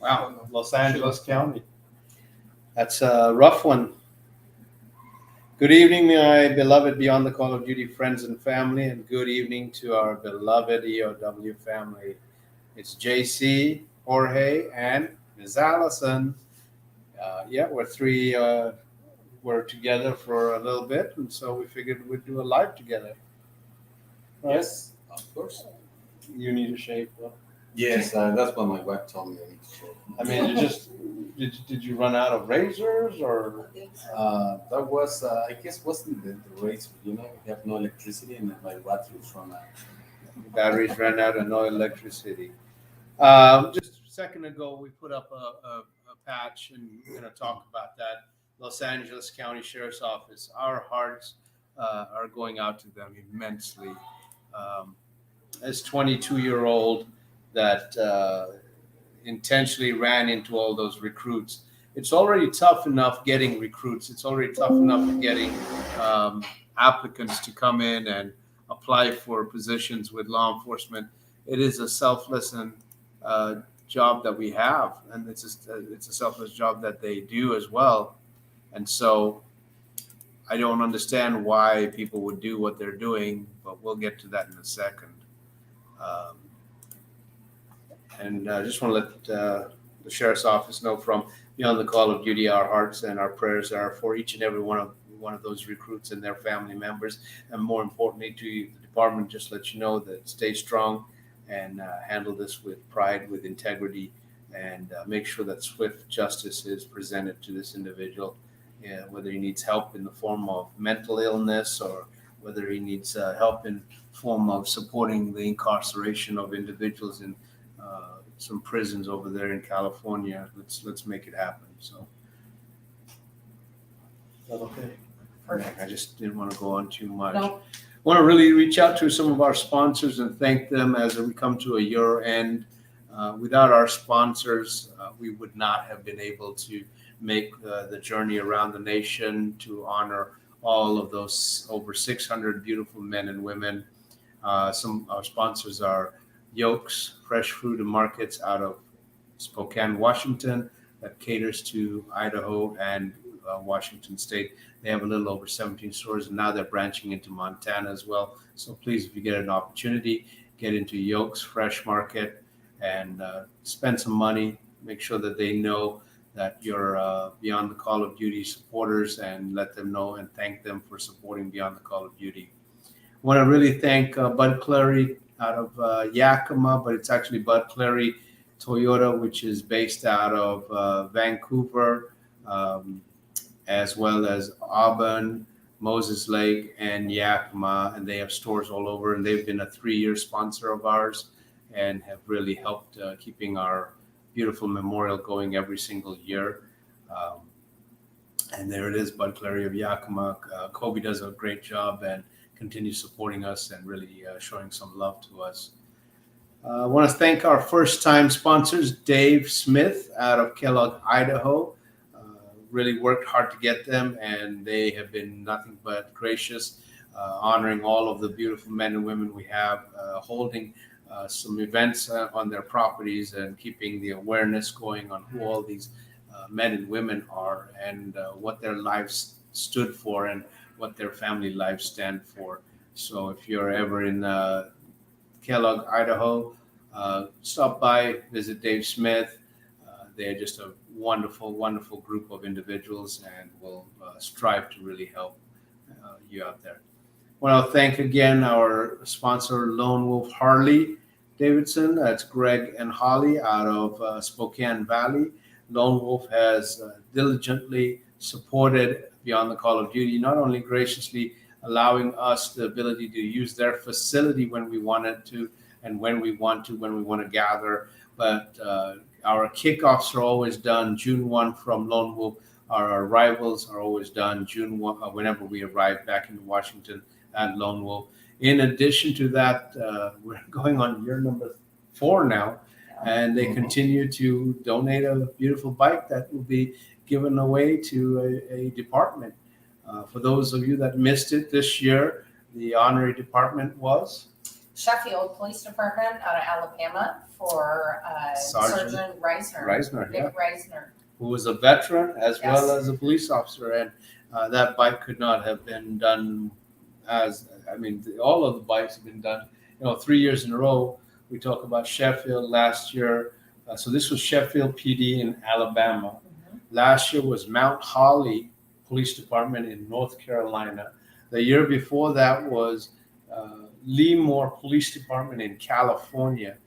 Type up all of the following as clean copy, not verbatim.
Wow, Los Angeles County. That's a rough one. Good evening, my beloved Beyond the Call of Duty friends and family, and good evening to our beloved EOW family. It's JC, Jorge, and Ms. Allison. Yeah, we're three. We're together for a little bit, and so we figured we'd do a live together. Right? Yes, of course. You need a shave. Well, Yes, that's what my wife told me. I need to shave. I mean, you just did you run out of razors or? That was, I guess, wasn't the race. You know, we have no electricity and my batteries run out. Batteries ran out and no electricity. Just a second ago, we put up a patch, and we're going to talk about that. Los Angeles County Sheriff's Office. Our hearts are going out to them immensely. This 22-year-old that intentionally ran into all those recruits. It's already tough enough getting recruits. It's already tough enough getting applicants to come in and apply for positions with law enforcement. It is a selfless and job that we have, and it's a selfless job that they do as well. And so I don't understand why people would do what they're doing, but we'll get to that in a second. And I just want to let the sheriff's office know from Beyond the Call of Duty, our hearts and our prayers are for each and every one of those recruits and their family members, and more importantly, to the department, just let you know that stay strong and handle this with pride, with integrity, and make sure that swift justice is presented to this individual, whether he needs help in the form of mental illness or whether he needs help in form of supporting the incarceration of individuals in some prisons over there in California. Let's make it happen. So, is that okay? Perfect. I just didn't want to go on too much. No. I want to really reach out to some of our sponsors and thank them as we come to a year end. Without our sponsors, we would not have been able to make the journey around the nation to honor all of those over 600 beautiful men and women. Some of our sponsors are Yolks Fresh Fruit and Markets out of Spokane, Washington, that caters to Idaho and Washington State. They have a little over 17 stores, and now they're branching into Montana as well. So please, if you get an opportunity, get into Yolks Fresh Market and spend some money. Make sure that they know that you're Beyond the Call of Duty supporters, and let them know and thank them for supporting Beyond the Call of Duty. I want to really thank Bud Clary out of Yakima, but it's actually Bud Clary Toyota, which is based out of Vancouver, as well as Auburn, Moses Lake, and Yakima. And they have stores all over, and they've been a 3-year sponsor of ours and have really helped keeping our beautiful memorial going every single year. And there it is, Bud Clary of Yakima. Kobe does a great job and continue supporting us and really showing some love to us. I want to thank our first-time sponsors, Dave Smith out of Kellogg, Idaho. Really worked hard to get them, and they have been nothing but gracious, honoring all of the beautiful men and women we have, holding some events on their properties and keeping the awareness going on who all these men and women are and what their lives stood for and what their family lives stand for. So if you're ever in Kellogg, Idaho, stop by, visit Dave Smith. They're just a wonderful, wonderful group of individuals, and will strive to really help you out there. I want to thank again our sponsor, Lone Wolf Harley Davidson. That's Greg and Holly out of Spokane Valley. Lone Wolf has diligently supported Beyond the Call of Duty, not only graciously allowing us the ability to use their facility when we wanted to and when we want to gather, but our kickoffs are always done June 1 from Lone Wolf. Our arrivals are always done June 1 whenever we arrive back in Washington at Lone Wolf. In addition to that, we're going on year number 4 now, and they continue to donate a beautiful bike that will be given away to a department. For those of you that missed it this year, the honorary department was Sheffield Police Department out of Alabama for Sergeant Reisner. Reisner, yeah, Nick Reisner. who was a veteran as well Yes. as a police officer, and that bike could not have been done all of the bikes have been done, 3 years in a row. We talk about Sheffield last year. So this was Sheffield PD in Alabama. Mhm. Last year was Mount Holly Police Department in North Carolina. The year before that was Lemoore Police Department in California.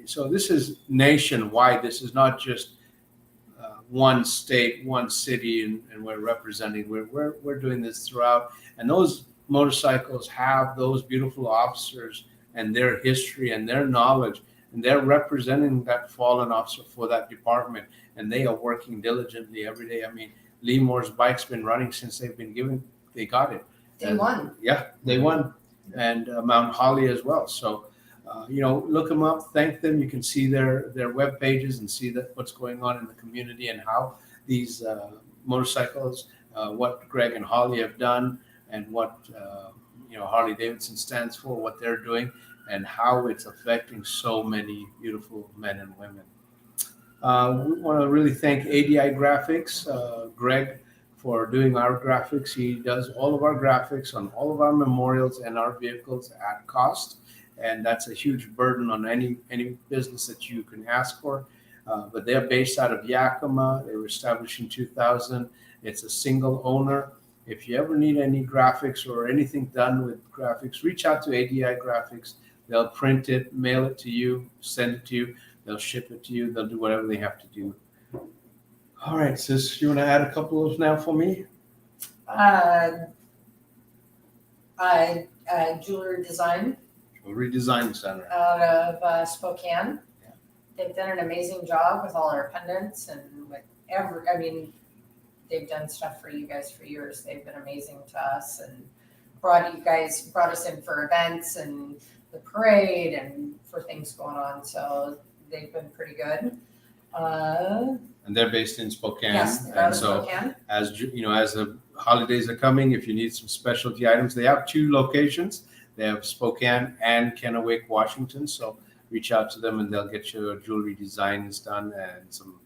So this is nationwide. This is not just one state, one city, and we're representing. We're doing this throughout. And those motorcycles have those beautiful officers and their history and their knowledge, and they're representing that fallen officer for that department, and they are working diligently every day. Lemore's bike's been running since they got it. Day one. Yeah, they won. And Mount Holly as well. So, look them up, thank them. You can see their web pages and see what's going on in the community and how these motorcycles, what Greg and Holly have done, and what Harley Davidson stands for, what they're doing, and how it's affecting so many beautiful men and women. We want to really thank ADI Graphics, Greg, for doing our graphics. He does all of our graphics on all of our memorials and our vehicles at cost, and that's a huge burden on any business that you can ask for. But they're based out of Yakima. They were established in 2000. It's a single owner. If you ever need any graphics or anything done with graphics, reach out to ADI Graphics. They'll print it, mail it to you, send it to you. They'll ship it to you. They'll do whatever they have to do. All right, sis, you want to add a couple of now for me? Jewelry Design Jewelry Design Center. out of Spokane. Yeah. They've done an amazing job with all our pendants and they've done stuff for you guys for years. They've been amazing to us and brought us in for events and the parade and for things going on. So they've been pretty good. And they're based in Spokane. Yes, they're out And of so Spokane. as the holidays are coming, if you need some specialty items, they have 2 locations. They have Spokane and Kennewick, Washington. So reach out to them and they'll get your jewelry designs done and some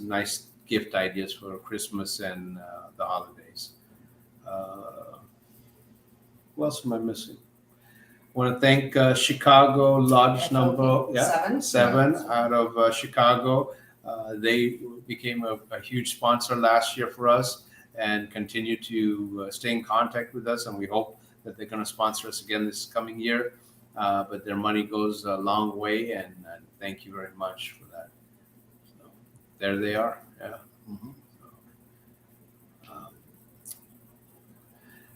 nice gift ideas for Christmas and the holidays. What else am I missing? I want to thank Chicago Lodge FOP, number 7 out of Chicago. They became a huge sponsor last year for us and continue to stay in contact with us, and we hope that they're going to sponsor us again this coming year. But their money goes a long way, and thank you very much for that. So there they are. Yeah. Mhm.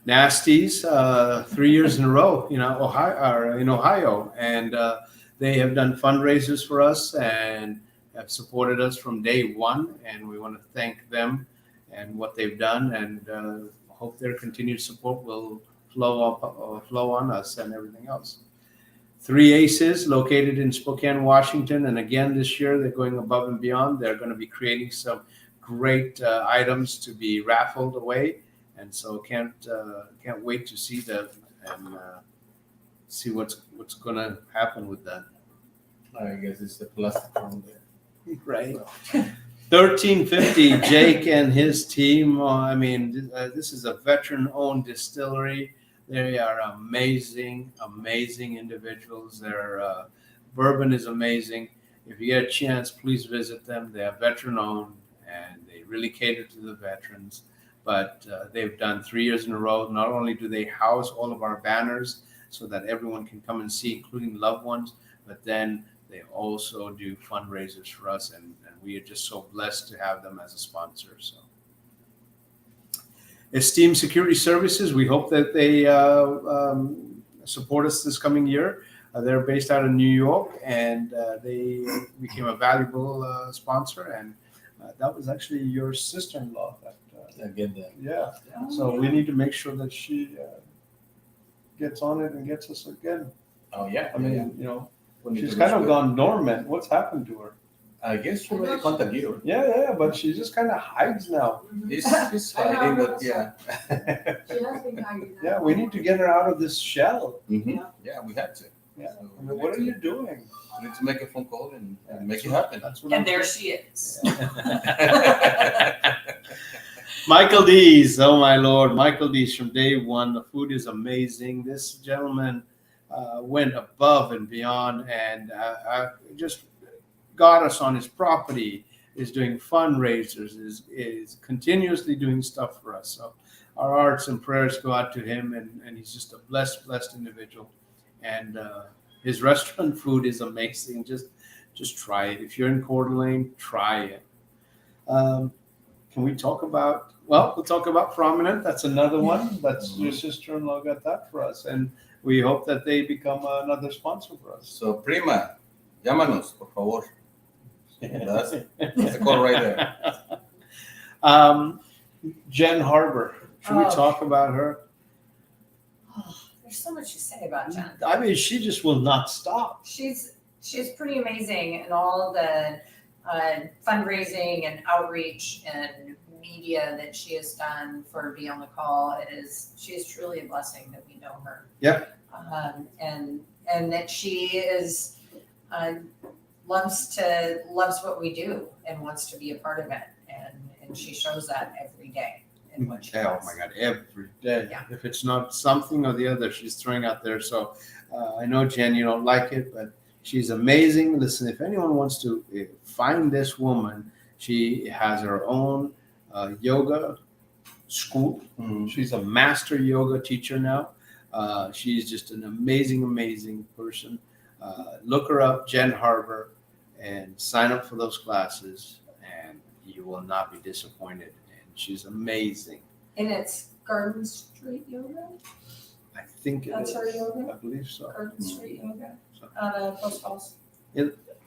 Nasties, 3 years in a row, in Ohio, and they have done fundraisers for us and have supported us from day one, and we want to thank them and what they've done, and hope their continued support will flow on us and everything else. 3 Aces, located in Spokane, Washington, and again this year they're going above and beyond. They're going to be creating some great items to be raffled away. And so can't wait to see them and see what's going to happen with that. I guess it's the plastic from there. Right. 1350, Jake and his team. This is a veteran-owned distillery. They are amazing individuals. Their bourbon is amazing. If you get a chance, please visit them. They are veteran-owned, and they really cater to the veterans. But they've done 3 years in a row. Not only do they house all of our banners so that everyone can come and see, including loved ones, but then they also do fundraisers for us, and we are just so blessed to have them as a sponsor. So, Esteem Security Services, we hope that they support us this coming year. They're based out of New York, and they became a valuable sponsor, and that was actually your sister-in-law. I get that. Yeah. So we need to make sure that she gets on it and gets us again. Oh yeah. She's kind of gone dormant. What's happened to her? I guess she already contact you. Yeah, but she just kind of hides now. He's I know, hiding, but that's yeah. She has been hiding. Yeah, we need to get her out of this shell. Yeah, we have to. Yeah. So I mean, what are you doing? We need to make a phone call and make it happen. That's what And I'm there she is. Michael Dees, oh my Lord, Michael Dees from day one. The food is amazing. This gentleman went above and beyond and just got us on his property, is doing fundraisers, is continuously doing stuff for us. So our hearts and prayers go out to him, and he's just a blessed individual. And his restaurant food is amazing. Just try it. If you're in Coeur d'Alene, try it. Can we talk about, well, we'll talk about Prominent. That's another one. That's your sister-in-law got that for us. And we hope that they become another sponsor for us. So, prima, llámanos, por favor. That's the call right there. Jen Harbor. Should we Oh. talk about her? Oh, there's so much to say about Jen. I mean, she just will not stop. She's pretty amazing in all the fundraising and outreach and media that she has done for Beyond the Call. She is truly a blessing that we know her. Yeah. And that she is loves what we do and wants to be a part of it, and she shows that every day in what she Oh does. my God, every day. Yeah. If it's not something or the other, she's throwing out there. So I know, Jen, you don't like it, but she's amazing. Listen, if anyone wants to find this woman, she has her own yoga school. She's a master yoga teacher now. She's just an amazing person. Look her up, Jen Harbor, and sign up for those classes, and you will not be disappointed. And she's amazing. And it's Garden Street Yoga. I think it That's is. her yoga? I believe so. Garden Street Yoga out of Post Falls.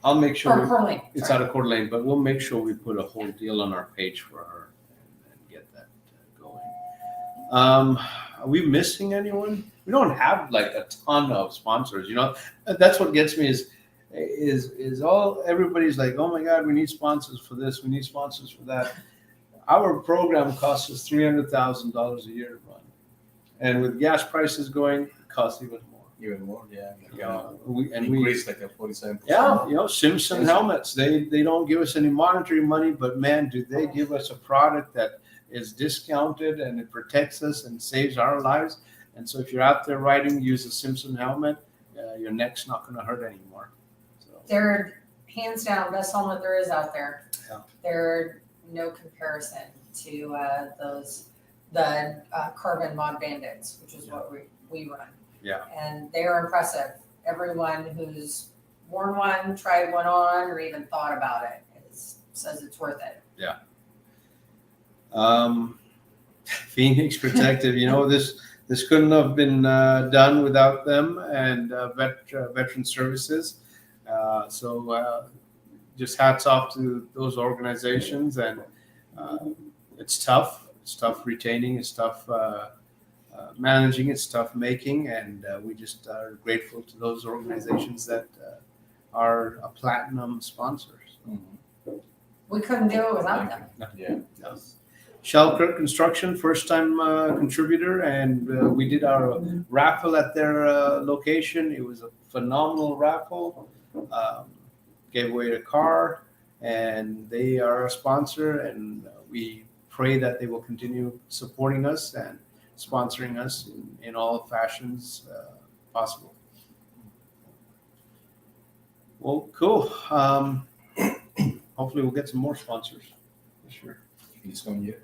I'll make sure Or Curling. it's out of Coeur d'Alene, but we'll make sure we put a whole deal on our page for her and get that going. Are we missing anyone? We don't have like a ton of sponsors, you know. That's what gets me is all everybody's like, oh my God, we need sponsors for this, we need sponsors for that. Our program costs us $300,000 a year to run, and with gas prices going, it costs even more. Even more, yeah. We Increase like a 47%. Yeah, you know, Simpson helmets. They don't give us any monetary money, but man, do they give us a product that is discounted and it protects us and saves our lives. And so if you're out there riding, use a Simpson helmet. Your neck's not going to hurt anymore. So, They're hands down best helmet there is out there. Yeah. They're no comparison to the Carbon Mod Bandits, which is what we run. Yeah. And they're impressive. Everyone who's worn one, tried one on, or even thought about it says it's worth it. Phoenix Protective, you know, this couldn't have been done without them and Veteran Services. So just hats off to those organizations. And it's tough. It's tough retaining. It's tough managing. It's tough making. And we just are grateful to those organizations that are a platinum sponsors. We couldn't do it without them. Yeah. Shellkirk Construction, first-time contributor, and we did our raffle at their location. It was a phenomenal raffle. Gave away a car, and they are a sponsor, and we pray that they will continue supporting us and sponsoring us in all fashions possible. Well, cool. Hopefully we'll get some more sponsors this year. This one year.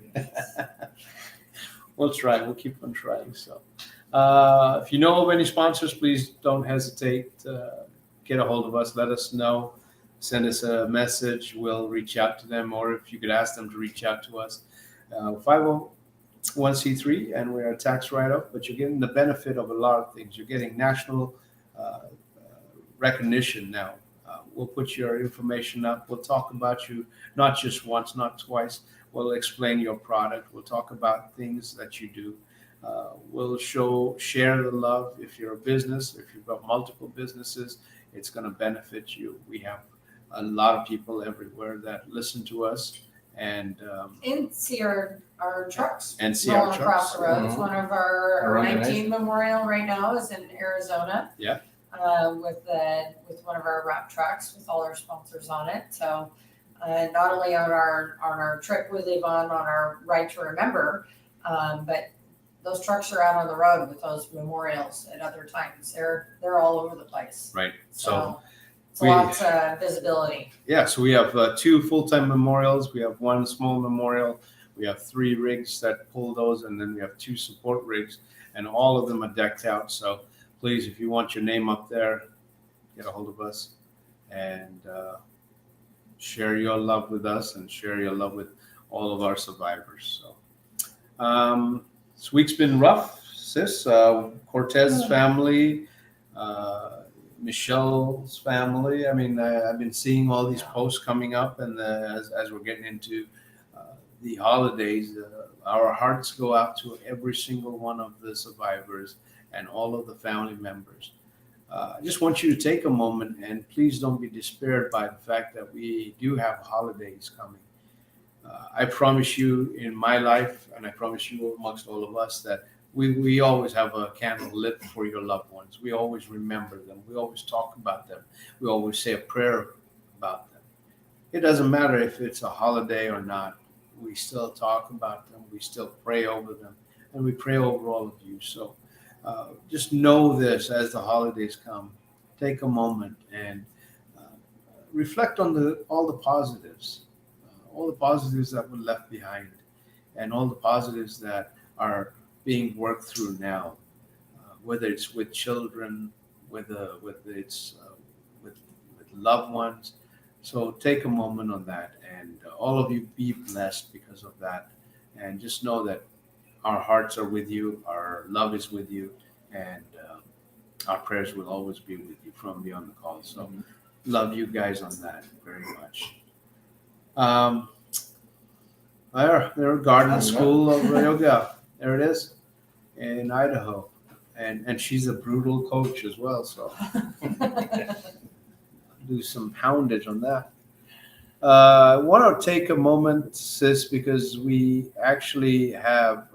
We'll try. We'll keep on trying. So, if you know of any sponsors, please don't hesitate to get a hold of us. Let us know. Send us a message. We'll reach out to them, or if you could ask them to reach out to us. 501c3, and we're a tax write-off, but you're getting the benefit of a lot of things. You're getting national recognition now. We'll put your information up. We'll talk about you not just once, not twice. We'll explain your product. We'll talk about things that you do. We'll share the love. If you're a business, if you've got multiple businesses, it's going to benefit you. We have a lot of people everywhere that listen to us and And see our trucks see our rolling across trucks. the roads. Mhm. One of our Around the 19 memorial right now is in Arizona. Yeah. With one of our wrap trucks with all our sponsors on it. So not only on our trip we leave on our Ride to Remember, but those trucks are out on the road with those memorials at other times. They're all over the place. Right. So it's we- lots of visibility. Yeah, so we have 2 full-time memorials. We have 1 small memorial. We have 3 rigs that pull those, and then we have 2 support rigs, and all of them are decked out. So please, if you want your name up there, get a hold of us and share your love with us and share your love with all of our survivors. So this week's been rough, sis. Cortez's family, Michelle's family. I mean, I've been seeing all these posts coming up, and as we're getting into the holidays, our hearts go out to every single one of the survivors and all of the family members. I just want you to take a moment and please don't be despaired by the fact that we do have holidays coming. I promise you in my life, and I promise you amongst all of us, that we always have a candle lit for your loved ones. We always remember them. We always talk about them. We always say a prayer about them. It doesn't matter if it's a holiday or not. We still talk about them. We still pray over them. And we pray over all of you. So just know this as the holidays come. Take a moment and reflect on all the positives. All the positives that were left behind. And all the positives that are being worked through now, whether it's with children, whether it's with loved ones. So take a moment on that, and all of you be blessed because of that. And just know that our hearts are with you, our love is with you, and our prayers will always be with you from beyond the call. So love you guys on that very much. There, Garden School of Yoga. There it is in Idaho. And she's a brutal coach as well. So do some poundage on that. I want to take a moment, sis, because we actually have,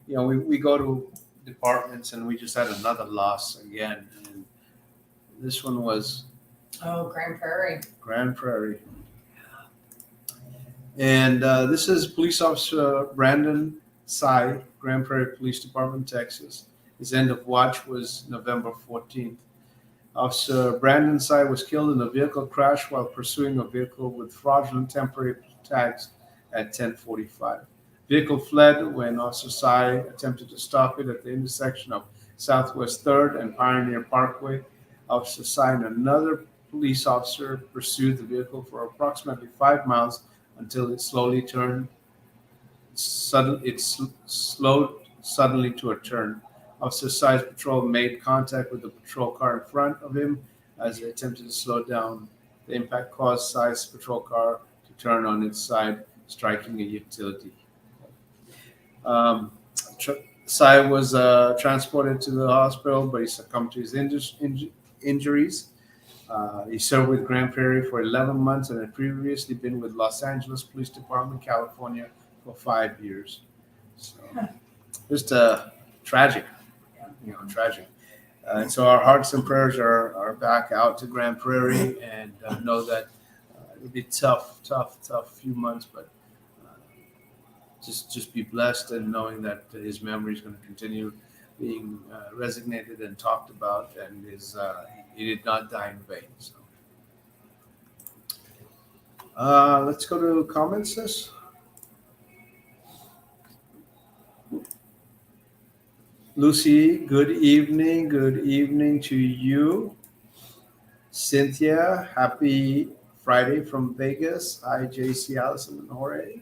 we go to departments and we just had another loss again. And this one was Grand Prairie. Grand Prairie. And this is Police Officer Brandon Tsai, Grand Prairie Police Department, Texas. His end of watch was November 14th. Officer Brandon Tsai was killed in a vehicle crash while pursuing a vehicle with fraudulent temporary tags at 10:45. Vehicle fled when Officer Tsai attempted to stop it at the intersection of Southwest 3rd and Pioneer Parkway. Officer Tsai and another police officer pursued the vehicle for approximately 5 miles until it slowly turned. It slowed suddenly to a turn. Officer Tsai's patrol made contact with the patrol car in front of him as they attempted to slow down. The impact caused Tsai's patrol car to turn on its side, striking a utility. Tsai was transported to the hospital, but he succumbed to his injuries. He served with Grand Prairie for 11 months and had previously been with Los Angeles Police Department, California, for 5 years. So, just tragic, tragic. And so our hearts and prayers are back out to Grand Prairie, and know that it'll be tough few months, but just be blessed and knowing that his memory is going to continue being resignated and talked about, and he did not die in vain. So, let's go to comments, sis. Lucy, good evening. Good evening to you. Cynthia, happy Friday from Vegas. Hi, JC, Allison, and Jorge.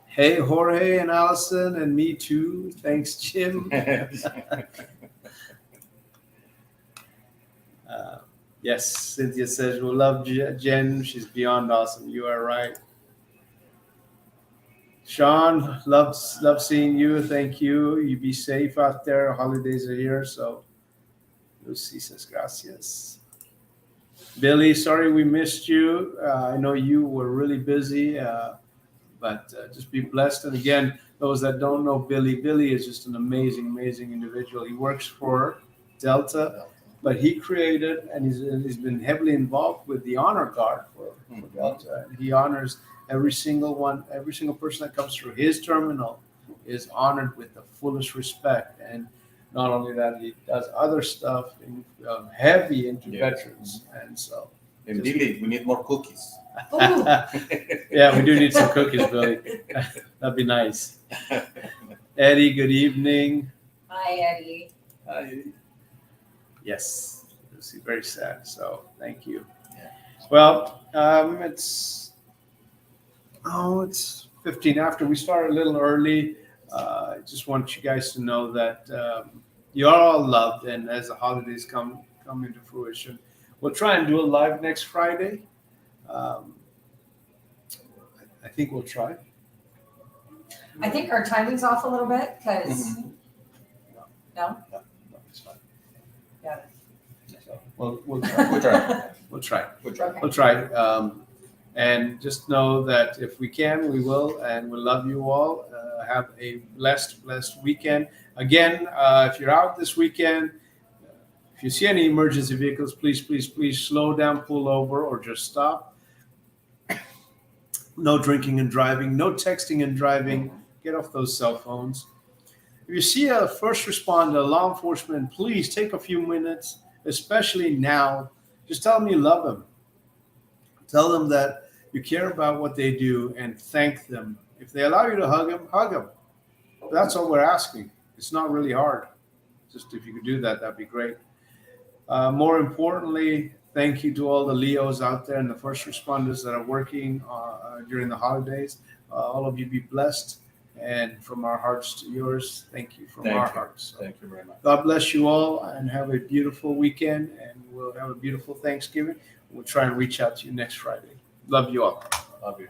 Hey, Jorge and Allison, and me too. Thanks, Jim. Yes, Cynthia says, we'll love Jen. She's beyond awesome. You are right. Sean, love seeing you. Thank you. You be safe out there. Holidays are here. So Lucy says, gracias. Billy, sorry we missed you. I know you were really busy, but just be blessed. And again, those that don't know Billy, Billy is just an amazing, amazing individual. He works for Delta, but he created and he's been heavily involved with the honor guard for Delta. And he honors every single person that comes through his terminal is honored with the fullest respect. And not only that, he does other stuff heavy into veterans. And so, And Billy, we need more cookies. Ooh, yeah, we do need some cookies, Billy. That'd be nice. Eddie, good evening. hi, Eddie. Yes, it's very sad. So thank you. Yeah. Well, it's 15 after. We started a little early. I just want you guys to know that you are all loved, and as the holidays come into fruition, we'll try and do it live next Friday. I think we'll try. I think our timing's off a little bit because, no? No, it's fine. Yeah. So we'll try. We'll try. We'll try. We'll try. Okay. We'll try. And just know that if we can, we will, and we love you all. Have a blessed weekend. Again, if you're out this weekend, if you see any emergency vehicles, please slow down, pull over, or just stop. No drinking and driving, no texting and driving. Get off those cell phones. If you see a first responder, law enforcement, please take a few minutes, especially now. Just tell them you love them. Tell them that you care about what they do and thank them. If they allow you to hug them, hug them. That's all we're asking. It's not really hard. Just if you could do that, that'd be great. More importantly, thank you to all the Leos out there and the first responders that are working during the holidays. All of you be blessed. And from our hearts to yours, thank you from our hearts. So Thank you very much. God bless you all and have a beautiful weekend. And we'll have a beautiful Thanksgiving. We'll try and reach out to you next Friday. Love you all. Love you.